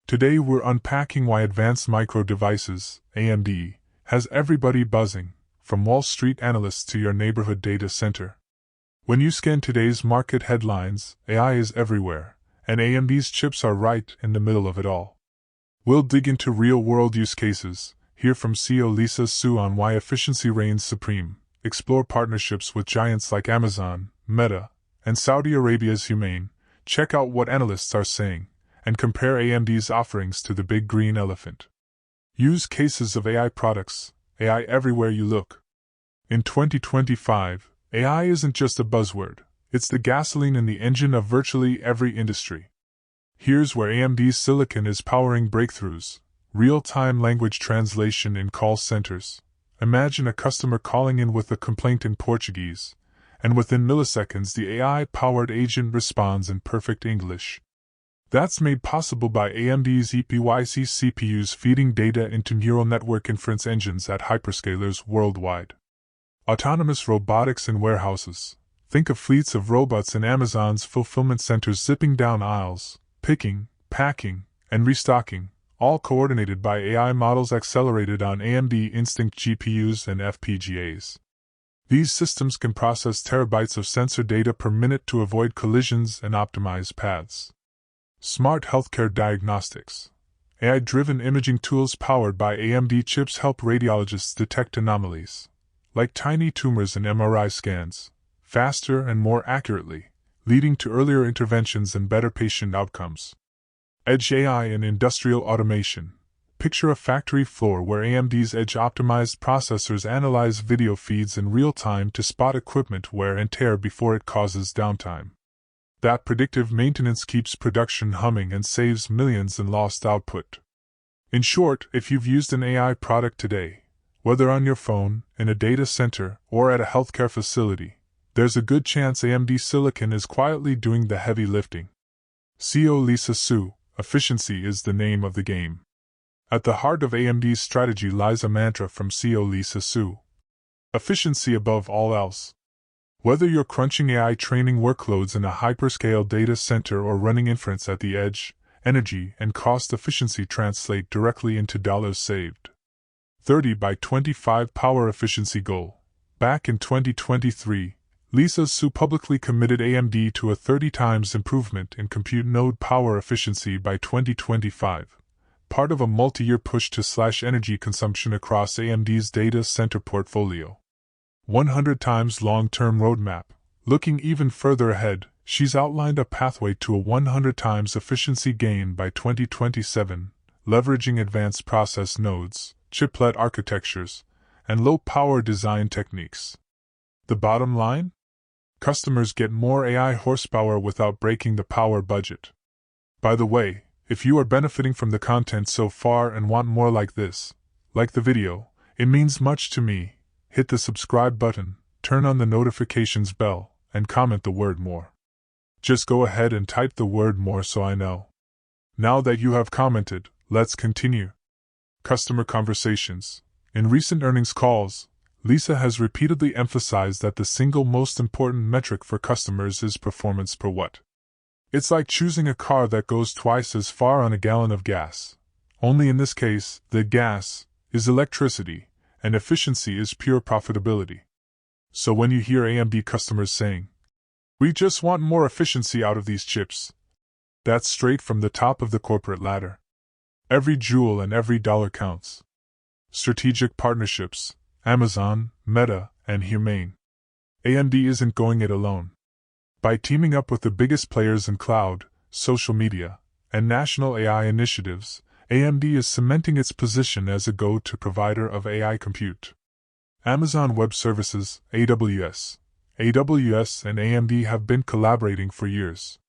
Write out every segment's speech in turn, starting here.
Today we're unpacking why advanced micro devices, AMD, has everybody buzzing, from Wall Street analysts to your neighborhood data center. When you scan today's market headlines, AI is everywhere, and AMD's chips are right in the middle of it all. We'll dig into real-world use cases, hear from CEO Lisa Su on why efficiency reigns supreme, explore partnerships with giants like Amazon, Meta, and Saudi Arabia's Utimate, check out what analysts are saying, and compare AMD's offerings to the big green elephant. Use cases of AI products, AI everywhere you look. In 2025, AI isn't just a buzzword, it's the gasoline in the engine of virtually every industry. Here's where AMD's silicon is powering breakthroughs: real-time language translation in call centers. Imagine a customer calling in with a complaint in Portuguese, and within milliseconds the AI-powered agent responds in perfect English. That's made possible by AMD's EPYC CPUs feeding data into neural network inference engines at hyperscalers worldwide. Autonomous robotics in warehouses. Think of fleets of robots in Amazon's fulfillment centers zipping down aisles, picking, packing, and restocking, all coordinated by AI models accelerated on AMD Instinct GPUs and FPGAs. These systems can process terabytes of sensor data per minute to avoid collisions and optimize paths. Smart healthcare diagnostics. AI-driven imaging tools powered by AMD chips help radiologists detect anomalies, like tiny tumors in MRI scans, faster and more accurately, leading to earlier interventions and better patient outcomes. Edge AI and industrial automation. Picture a factory floor where AMD's edge-optimized processors analyze video feeds in real time to spot equipment wear and tear before it causes downtime. That predictive maintenance keeps production humming and saves millions in lost output. In short, if you've used an AI product today, whether on your phone, in a data center, or at a healthcare facility, there's a good chance AMD silicon is quietly doing the heavy lifting. CEO Lisa Su, efficiency is the name of the game. At the heart of AMD's strategy lies a mantra from CEO Lisa Su: efficiency above all else. Whether you're crunching AI training workloads in a hyperscale data center or running inference at the edge, energy and cost efficiency translate directly into dollars saved. 30 by 25 power efficiency goal. Back in 2023, Lisa Su publicly committed AMD to a 30 times improvement in compute node power efficiency by 2025, part of a multi-year push to slash energy consumption across AMD's data center portfolio. 100 times long-term roadmap. Looking even further ahead, she's outlined a pathway to a 100 times efficiency gain by 2027, leveraging advanced process nodes, chiplet architectures, and low-power design techniques. The bottom line? Customers get more AI horsepower without breaking the power budget. By the way, if you are benefiting from the content so far and want more like this, like the video, it means much to me. Hit the subscribe button, turn on the notifications bell, and comment the word more. Just go ahead and type the word more so I know. Now that you have commented, let's continue. Customer conversations. In recent earnings calls, Lisa has repeatedly emphasized that the single most important metric for customers is performance per watt. It's like choosing a car that goes twice as far on a gallon of gas. Only in this case, the gas is electricity, and efficiency is pure profitability. So when you hear AMD customers saying, "We just want more efficiency out of these chips," that's straight from the top of the corporate ladder. Every joule and every dollar counts. Strategic partnerships. Amazon, Meta, and Utimate. AMD isn't going it alone. By teaming up with the biggest players in cloud, social media, and national AI initiatives, AMD is cementing its position as a go-to provider of AI compute. Amazon Web Services, AWS, and AMD have been collaborating for years.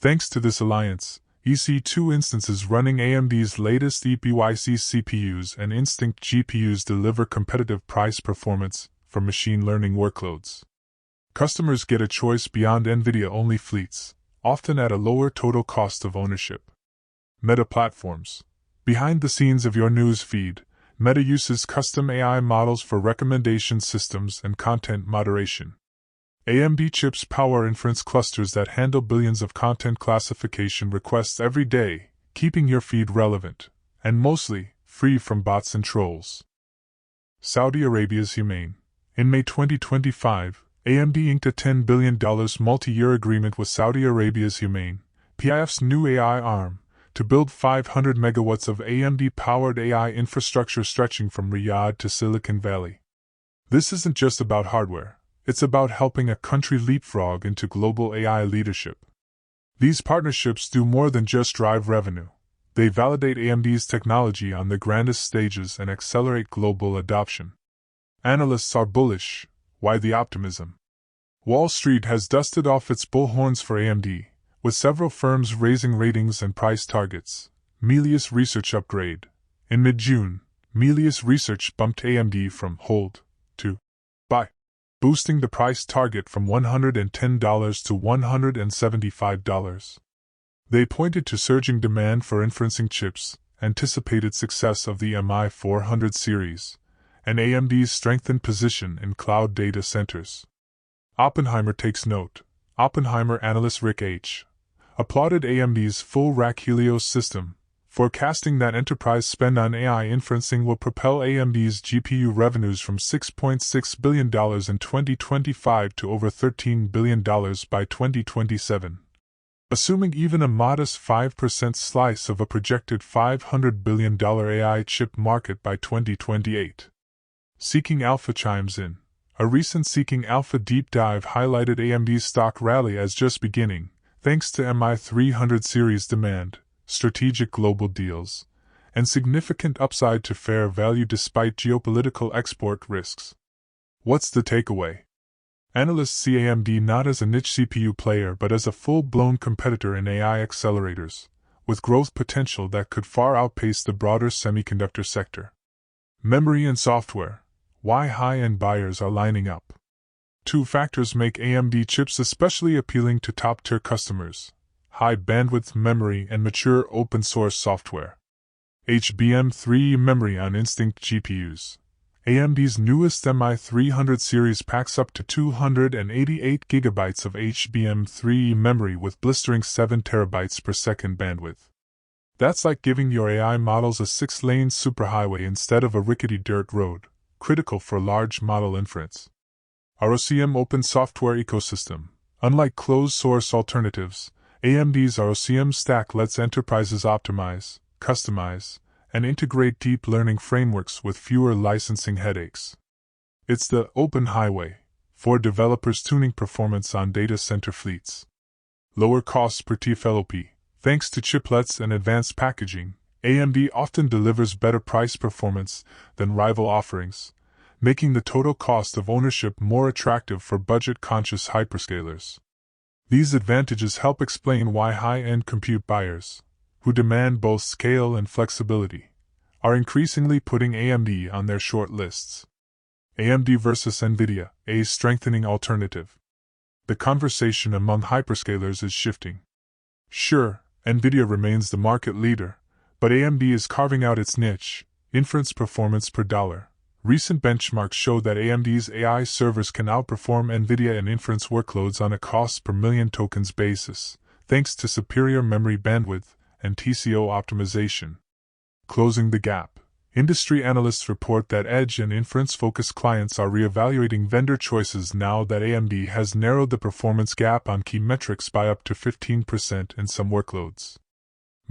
Thanks to this alliance, EC2 instances running AMD's latest EPYC CPUs and Instinct GPUs deliver competitive price performance for machine learning workloads. Customers get a choice beyond Nvidia-only fleets, often at a lower total cost of ownership. Meta platforms. Behind the scenes of your news feed, Meta uses custom AI models for recommendation systems and content moderation. AMD chips power inference clusters that handle billions of content classification requests every day, keeping your feed relevant, and mostly free from bots and trolls. Saudi Arabia's Humane. In May 2025, AMD inked a $10 billion multi-year agreement with Saudi Arabia's Humane, PIF's new AI arm, to build 500 megawatts of AMD-powered AI infrastructure stretching from Riyadh to Silicon Valley. This isn't just about hardware, it's about helping a country leapfrog into global AI leadership. These partnerships do more than just drive revenue. They validate AMD's technology on the grandest stages and accelerate global adoption. Analysts are bullish. Why the optimism? Wall Street has dusted off its bullhorns for AMD, with several firms raising ratings and price targets. Melius Research upgrade. In mid-June, Melius Research bumped AMD from hold to buy, boosting the price target from $110 to $175. They pointed to surging demand for inferencing chips, anticipated success of the MI400 series, and AMD's strengthened position in cloud data centers. Oppenheimer takes note. Oppenheimer analyst Rick H. applauded AMD's full-rack Helios system, forecasting that enterprise spend on AI inferencing will propel AMD's GPU revenues from $6.6 billion in 2025 to over $13 billion by 2027. Assuming even a modest 5% slice of a projected $500 billion AI chip market by 2028. Seeking Alpha chimes in. A recent Seeking Alpha deep dive highlighted AMD's stock rally as just beginning, thanks to MI300 series demand, strategic global deals, and significant upside to fair value despite geopolitical export risks. What's the takeaway? Analysts see AMD not as a niche CPU player but as a full-blown competitor in AI accelerators, with growth potential that could far outpace the broader semiconductor sector. Memory and software. Why high-end buyers are lining up. Two factors make AMD chips especially appealing to top-tier customers: high bandwidth memory and mature open-source software. HBM3 memory on Instinct GPUs. AMD's newest MI300 series packs up to 288 GB of HBM3 memory with blistering 7 TB per second bandwidth. That's like giving your AI models a 6-lane superhighway instead of a rickety dirt road, critical for large model inference. ROCm open software ecosystem. Unlike closed-source alternatives, AMD's ROCm stack lets enterprises optimize, customize, and integrate deep learning frameworks with fewer licensing headaches. It's the open highway for developers tuning performance on data center fleets. Lower costs per TFLOP. Thanks to chiplets and advanced packaging, AMD often delivers better price performance than rival offerings, making the total cost of ownership more attractive for budget-conscious hyperscalers. These advantages help explain why high-end compute buyers, who demand both scale and flexibility, are increasingly putting AMD on their short lists. AMD versus Nvidia, a strengthening alternative. The conversation among hyperscalers is shifting. Sure, Nvidia remains the market leader, but AMD is carving out its niche, inference performance per dollar. Recent benchmarks show that AMD's AI servers can outperform Nvidia in inference workloads on a cost per million tokens basis, thanks to superior memory bandwidth and TCO optimization. Closing the gap. Industry analysts report that edge and inference-focused clients are reevaluating vendor choices now that AMD has narrowed the performance gap on key metrics by up to 15% in some workloads.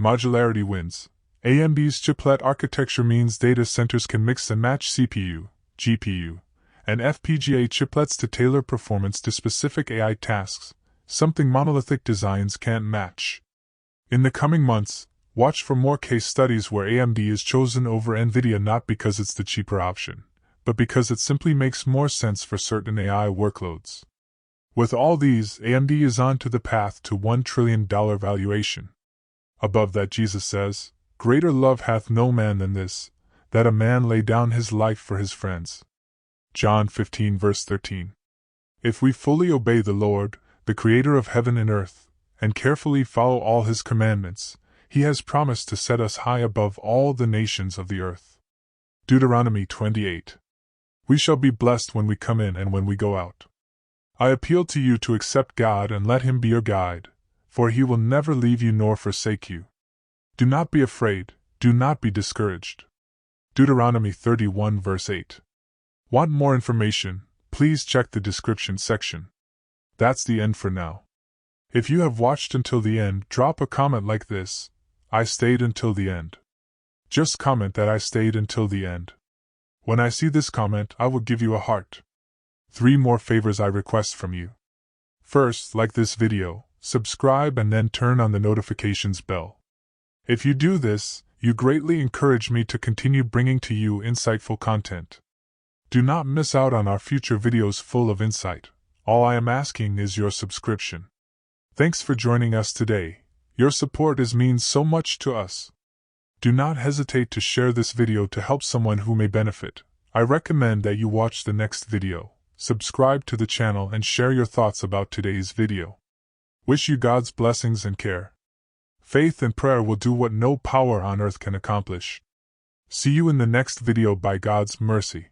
Modularity wins. AMD's chiplet architecture means data centers can mix and match CPU, GPU, and FPGA chiplets to tailor performance to specific AI tasks, something monolithic designs can't match. In the coming months, watch for more case studies where AMD is chosen over Nvidia not because it's the cheaper option, but because it simply makes more sense for certain AI workloads. With all these, AMD is on to the path to $1 trillion valuation. Above that, Jesus says, "Greater love hath no man than this, that a man lay down his life for his friends." John 15 verse 13. If we fully obey the Lord, the Creator of heaven and earth, and carefully follow all His commandments, He has promised to set us high above all the nations of the earth. Deuteronomy 28. We shall be blessed when we come in and when we go out. I appeal to you to accept God and let Him be your guide, for He will never leave you nor forsake you. Do not be afraid, do not be discouraged. Deuteronomy 31 verse 8. Want more information? Please check the description section. That's the end for now. If you have watched until the end, drop a comment like this: I stayed until the end. Just comment that I stayed until the end. When I see this comment, I will give you a heart. 3 more favors I request from you. First, like this video, subscribe, and then turn on the notifications bell. If you do this, you greatly encourage me to continue bringing to you insightful content. Do not miss out on our future videos full of insight. All I am asking is your subscription. Thanks for joining us today. Your support means so much to us. Do not hesitate to share this video to help someone who may benefit. I recommend that you watch the next video, subscribe to the channel, and share your thoughts about today's video. Wish you God's blessings and care. Faith and prayer will do what no power on earth can accomplish. See you in the next video by God's mercy.